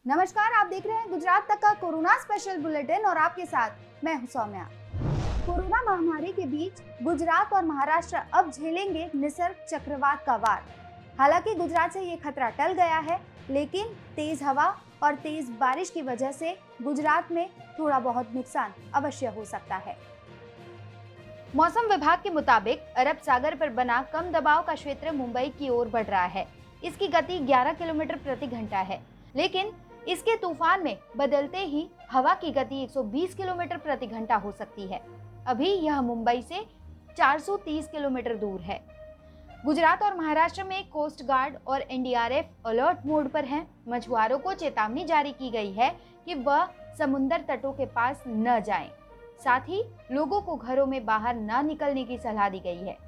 नमस्कार, आप देख रहे हैं गुजरात तक का कोरोना स्पेशल बुलेटिन और आपके साथ मैं हूं सौम्या। कोरोना महामारी के बीच गुजरात और महाराष्ट्र अब झेलेंगे निसर्ग चक्रवात का वार। हालांकि गुजरात से ये खतरा टल गया है, लेकिन तेज हवा और तेज बारिश की वजह से गुजरात में थोड़ा बहुत नुकसान अवश्य हो सकता है। मौसम विभाग के मुताबिक अरब सागर पर बना कम दबाव का क्षेत्र मुंबई की ओर बढ़ रहा है। इसकी गति 11 किलोमीटर प्रति घंटा है, लेकिन इसके तूफान में बदलते ही हवा की गति 120 किलोमीटर प्रति घंटा हो सकती है। अभी यह मुंबई से 430 किलोमीटर दूर है। गुजरात और महाराष्ट्र में कोस्ट गार्ड और एनडीआरएफ अलर्ट मोड पर हैं। मछुआरों को चेतावनी जारी की गई है कि वह समुद्र तटों के पास न जाएं। साथ ही लोगों को घरों में बाहर न निकलने की सलाह दी गई है।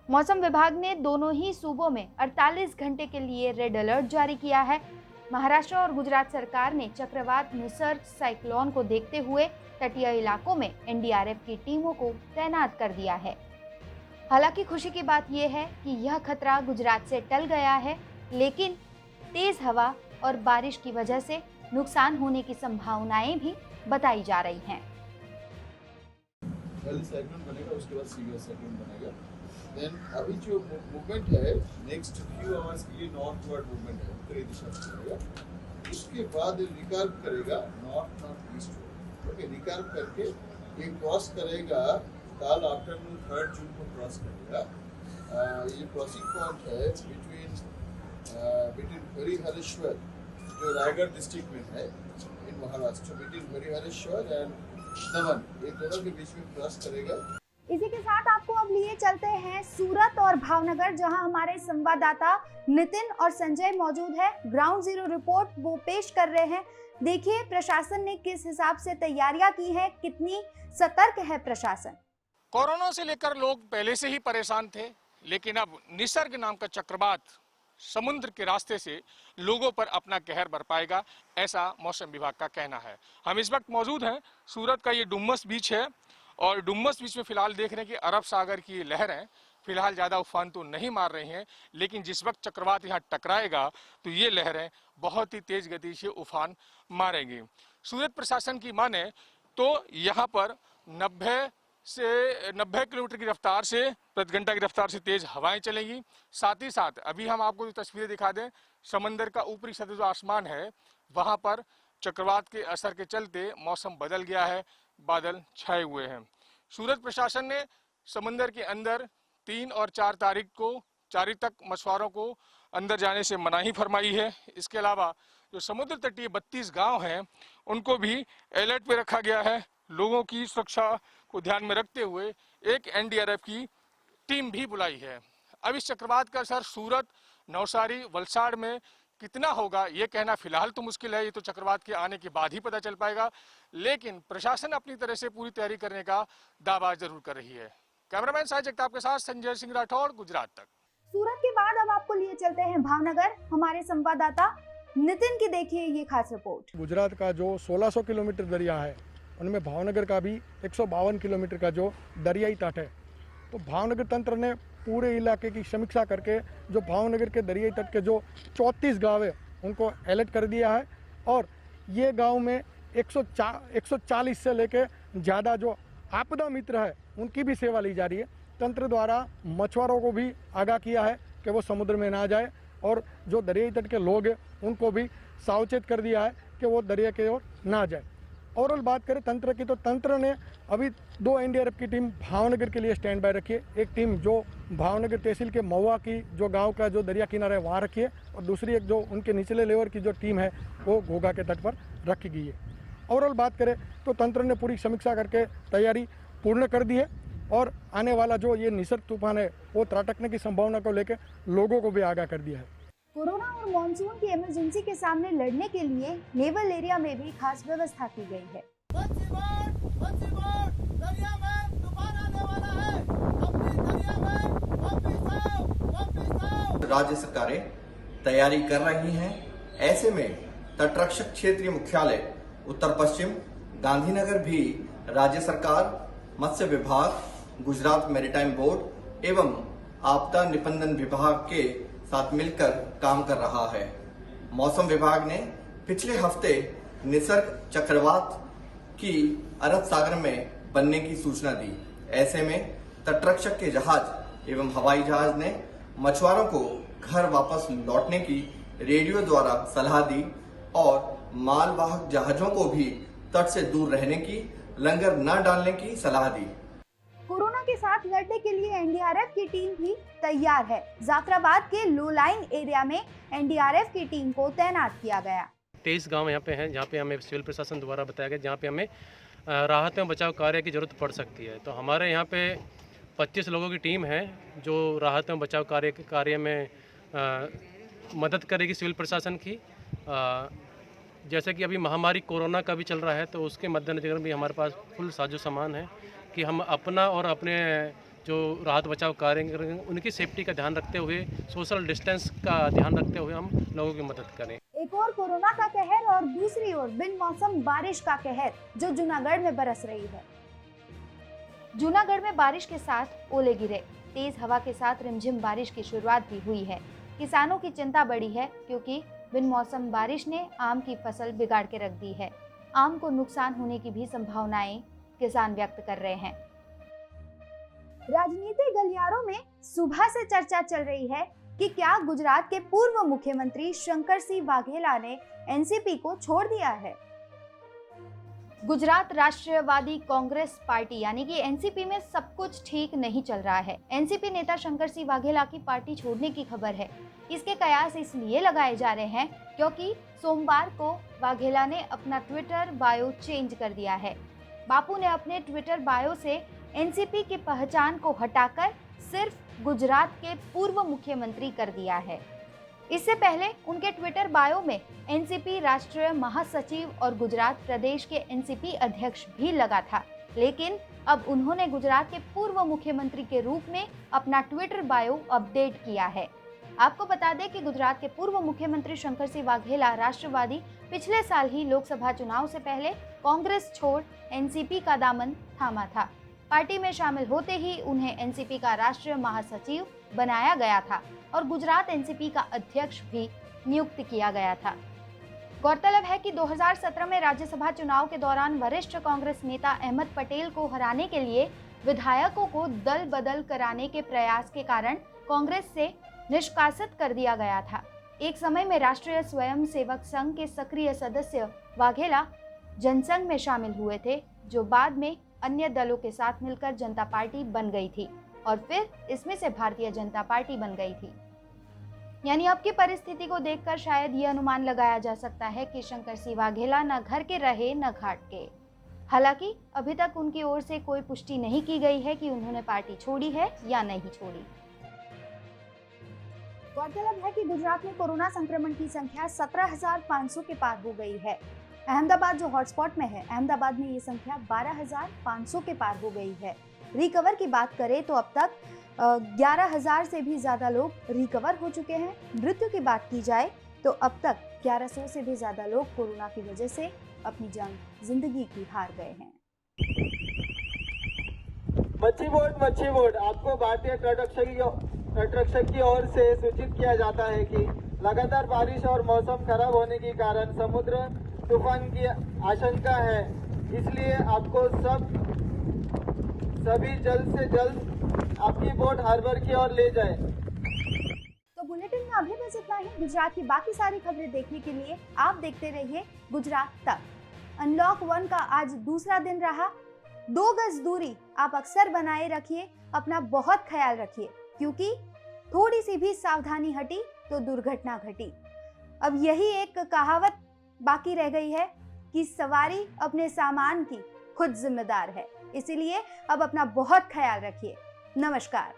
मौसम विभाग ने दोनों ही सूबों में 48 घंटे के लिए रेड अलर्ट जारी किया है। महाराष्ट्र और गुजरात सरकार ने चक्रवात निसर्ग साइक्लोन को देखते हुए तटीय इलाकों में एनडीआरएफ की टीमों को तैनात कर दिया है। हालांकि खुशी की बात यह है कि यह खतरा गुजरात से टल गया है, लेकिन तेज हवा और बारिश की वजह से नुकसान होने की संभावनाएं भी बताई जा रही हैं। पहले साइक्लोन बनेगा, उसके बाद सीवियर साइक्लोन बनेगा। देन अभी जो मूवमेंट है नेक्स्ट फ्यू आवर्स के लिए नॉर्थवर्ड मूवमेंट है, उत्तरी दिशा में चलेगा। उसके बाद रिकर्व करेगा नॉर्थ ईस्ट। ओके, रिकर्व करके ये क्रॉस करेगा कल आफ्टरनून 3 जून को क्रॉस करेगा। ये क्रॉसिंग पॉइंट है बिटवीन हरिहरेश्वर जो रायगढ़ डिस्ट्रिक्ट में है इन महाराष्ट्र, बिटवीन हरिहरेश्वर एंड दमन, ये दोनों के बीच में क्रॉस करेगा। इसी के साथ आपको अब लिए चलते हैं सूरत और भावनगर, जहां हमारे संवाददाता नितिन और संजय मौजूद है। ग्राउंड जीरो रिपोर्ट वो पेश कर रहे हैं। देखिए प्रशासन ने किस हिसाब से तैयारियां की है, कितनी सतर्क है प्रशासन। कोरोना से लेकर लोग पहले से ही परेशान थे, लेकिन अब निसर्ग नाम का चक्रवात समुद्र के रास्ते से लोगों पर अपना कहर बरपाएगा, ऐसा मौसम विभाग का कहना है। हम इस वक्त मौजूद हैं सूरत का ये डुम्मस बीच है, और डुम्मस बीच में फिलहाल देख रहे हैं कि अरब सागर की लहरें फिलहाल ज़्यादा उफान तो नहीं मार रही हैं, लेकिन जिस वक्त चक्रवात यहाँ टकराएगा तो ये लहरें बहुत ही तेज गति से उफान मारेंगी। सूरत प्रशासन की माने तो यहाँ पर 90 किलोमीटर की रफ्तार से प्रति घंटा की रफ्तार से तेज हवाएं चलेंगी। साथ ही साथ अभी हम आपको जो तस्वीरें दिखा दें, समंदर का ऊपरी सतह जो आसमान है वहाँ पर चक्रवात के असर के चलते मौसम बदल गया है, बादल छाए हुए हैं। सूरत प्रशासन ने समंदर के अंदर 3 और 4 तारीख तक मछुआरों को अंदर जाने से मनाही फरमाई है। इसके अलावा जो समुद्र तटीय 32 गांव हैं उनको भी अलर्ट पे रखा गया है। लोगों की सुरक्षा को ध्यान में रखते हुए एक एनडीआरएफ की टीम भी बुलाई है। अब इस चक्रवात का असर सूरत, नवसारी, वलसाड़ में कितना होगा ये कहना फिलहाल तो मुश्किल है, ये तो चक्रवात के आने के बाद ही पता चल पाएगा, लेकिन प्रशासन अपनी तरह से पूरी तैयारी करने का दावा जरूर कर रही है। कैमरामैन साहिब जगताप के साथ संजय सिंह राठौड़, गुजरात तक। सूरत के बाद अब आपको लिए चलते हैं भावनगर। हमारे संवाददाता नितिन की देखिए ये खास रिपोर्ट। गुजरात का जो 1600 किलोमीटर दरिया है, उनमें भावनगर का भी 152 किलोमीटर का जो दरियाई तट है। तो भावनगर तंत्र ने पूरे इलाके की समीक्षा करके जो भावनगर के दरियाई तट के जो 34 गाँव है उनको अलर्ट कर दिया है, और ये गांव में 140 से लेके ज़्यादा जो आपदा मित्र है उनकी भी सेवा ली जा रही है। तंत्र द्वारा मछुआरों को भी आगाह किया है कि वो समुद्र में ना जाए, और जो दरियाई तट के लोग हैं उनको भी सावचेत कर दिया है कि वो दरिया की ओर ना जाए। ओवरऑल बात करें तंत्र की, तो तंत्र ने अभी 2 एनडीआरएफ की टीम भावनगर के लिए स्टैंड बाय रखी है। एक टीम जो भावनगर तहसील के महुआ की जो गांव का जो दरिया किनारा है वहाँ रखी है, और दूसरी एक जो उनके निचले लेवल की जो टीम है वो घोघा के तट पर रखी गई है। ओवरऑल बात करें तो तंत्र ने पूरी समीक्षा करके तैयारी पूर्ण कर दी है, और आने वाला जो ये निसर्ग तूफान है वो त्राटकने की संभावना को लेकर लोगों को भी आगाह कर दिया है। कोरोना और मॉनसून की इमरजेंसी के सामने लड़ने के लिए नेवल एरिया में भी खास व्यवस्था की गई है। दरिया में तूफान आने वाला है, अपनी दरिया में वापस आओ। राज्य सरकारें तैयारी कर रही हैं। ऐसे में तटरक्षक क्षेत्रीय मुख्यालय उत्तर पश्चिम गांधीनगर भी राज्य सरकार, मत्स्य विभाग, गुजरात मैरीटाइम बोर्ड एवं आपदा निबंधन विभाग के साथ मिलकर काम कर रहा है। मौसम विभाग ने पिछले हफ्ते निसर्ग चक्रवात की अरब सागर में बनने की सूचना दी। ऐसे में तटरक्षक के जहाज एवं हवाई जहाज ने मछुआरों को घर वापस लौटने की रेडियो द्वारा सलाह दी और मालवाहक जहाजों को भी तट से दूर रहने की, लंगर न डालने की सलाह दी। कोरोना के साथ लड़ने के लिए एनडीआरएफ की टीम भी तैयार है। जाफराबाद के लो लाइन एरिया में एनडीआरएफ की टीम को तैनात किया गया। 23 गांव यहाँ पे हैं जहाँ पे हमें सिविल प्रशासन द्वारा बताया गया जहाँ पे हमें राहत एवं बचाव कार्य की ज़रूरत पड़ सकती है। तो हमारे यहाँ पे 25 लोगों की टीम है जो राहत एवं बचाव कार्य में मदद करेगी सिविल प्रशासन की। जैसे कि अभी महामारी कोरोना का भी चल रहा है तो उसके मद्देनजर भी हमारे पास फुल साजो सामान है कि हम अपना और अपने जो राहत बचाव कार्य करेंगे उनकी सेफ्टी का ध्यान रखते हुए, सोशल डिस्टेंस का ध्यान रखते हुए हम लोगों की मदद करें। एक और कोरोना का कहर और दूसरी ओर बिन मौसम बारिश का कहर जो जूनागढ़ में बरस रही है। जूनागढ़ में बारिश के साथ ओले गिरे, तेज हवा के साथ रिमझिम बारिश की शुरुआत भी हुई है। किसानों की चिंता बढ़ी है क्योंकि बिन मौसम बारिश ने आम की फसल बिगाड़ के रख दी है। आम को नुकसान होने की भी संभावनाएं किसान व्यक्त कर रहे हैं। राजनीतिक गलियारों में सुबह से चर्चा चल रही है कि क्या गुजरात के पूर्व मुख्यमंत्री शंकर सिंह वाघेला ने एनसीपी को छोड़ दिया है। गुजरात राष्ट्रवादी कांग्रेस पार्टी यानी कि एनसीपी में सब कुछ ठीक नहीं चल रहा है। एनसीपी नेता शंकर सिंह वाघेला की पार्टी छोड़ने की खबर है। इसके कयास इसलिए लगाए जा रहे हैं क्योंकि सोमवार को वाघेला ने अपना ट्विटर बायो चेंज कर दिया है। बापू ने अपने ट्विटर बायो से एनसीपी की पहचान को हटाकर सिर्फ गुजरात के पूर्व मुख्यमंत्री कर दिया है। इससे पहले उनके ट्विटर बायो में एनसीपी राष्ट्रीय महासचिव और गुजरात प्रदेश के एनसीपी अध्यक्ष भी लगा था, लेकिन अब उन्होंने गुजरात के पूर्व मुख्यमंत्री के रूप में अपना ट्विटर बायो अपडेट किया है। आपको बता दें कि गुजरात के पूर्व मुख्यमंत्री शंकर सिंह वाघेला राष्ट्रवादी पिछले साल ही लोकसभा चुनाव से पहले कांग्रेस छोड़ एनसीपी का दामन थामा था। पार्टी में शामिल होते ही उन्हें एनसीपी का राष्ट्रीय महासचिव बनाया गया था और गुजरात एनसीपी का अध्यक्ष भी नियुक्त किया गया था। गौरतलब है कि 2017 में राज्यसभा चुनाव के दौरान वरिष्ठ कांग्रेस नेता अहमद पटेल को हराने के लिए विधायकों को दल बदल कराने के प्रयास के कारण कांग्रेस से निष्कासित कर दिया गया था। एक समय में राष्ट्रीय स्वयंसेवक संघ के सक्रिय सदस्य वाघेला जनसंघ में शामिल हुए थे, जो बाद में अन्य दलों के साथ मिलकर जनता पार्टी बन गई थी और फिर इसमें से भारतीय जनता पार्टी बन गई थी। यानी अब की परिस्थिति को देखकर शायद ये अनुमान लगाया जा सकता है कि शंकर सिंह वाघेला न घर के रहे न घाट के। हालांकि अभी तक उनकी ओर से कोई पुष्टि नहीं की गई है कि उन्होंने पार्टी छोड़ी है या नहीं छोड़ी। गौरतलब है कि गुजरात में कोरोना संक्रमण की संख्या 17,500 के पार हो गई है। अहमदाबाद जो हॉटस्पॉट में है, अहमदाबाद में ये संख्या 12,500 के पार हो गई है। रिकवर की बात करें तो अब तक 11,000 से भी ज़्यादा लोग रिकवर हो चुके हैं। मृत्यु की बात की जाए तो अब तक 1100 से भी ज़्यादा लोग कोरोना की वजह से अपनी जिंदगी की हार गए हैं। मच्छी बोट आपको भारतीय तटरक्षक की ओर से सूचित किया जाता है कि लगातार बारिश और मौसम खराब होने के कारण समुद्र तूफान की आशंका है, इसलिए आपको सभी जल्द से जल्द आपकी बोट हार्बर की ओर ले जाए। तो बुलेटिन में अभी बस इतना ही। गुजरात की बाकी सारी खबरें देखने के लिए आप देखते रहिए गुजरात तक। अनलॉक 1 का आज दूसरा दिन रहा। 2 गज दूरी आप अक्सर बनाए रखिए, अपना बहुत ख्याल रखिए, क्योंकि थोड़ी सी भी सावधानी हटी तो दुर्घटना घटी। अब यही एक कहावत बाकी रह गई है कि सवारी अपने सामान की खुद जिम्मेदार है, इसीलिए अब अपना बहुत ख्याल रखिए। नमस्कार।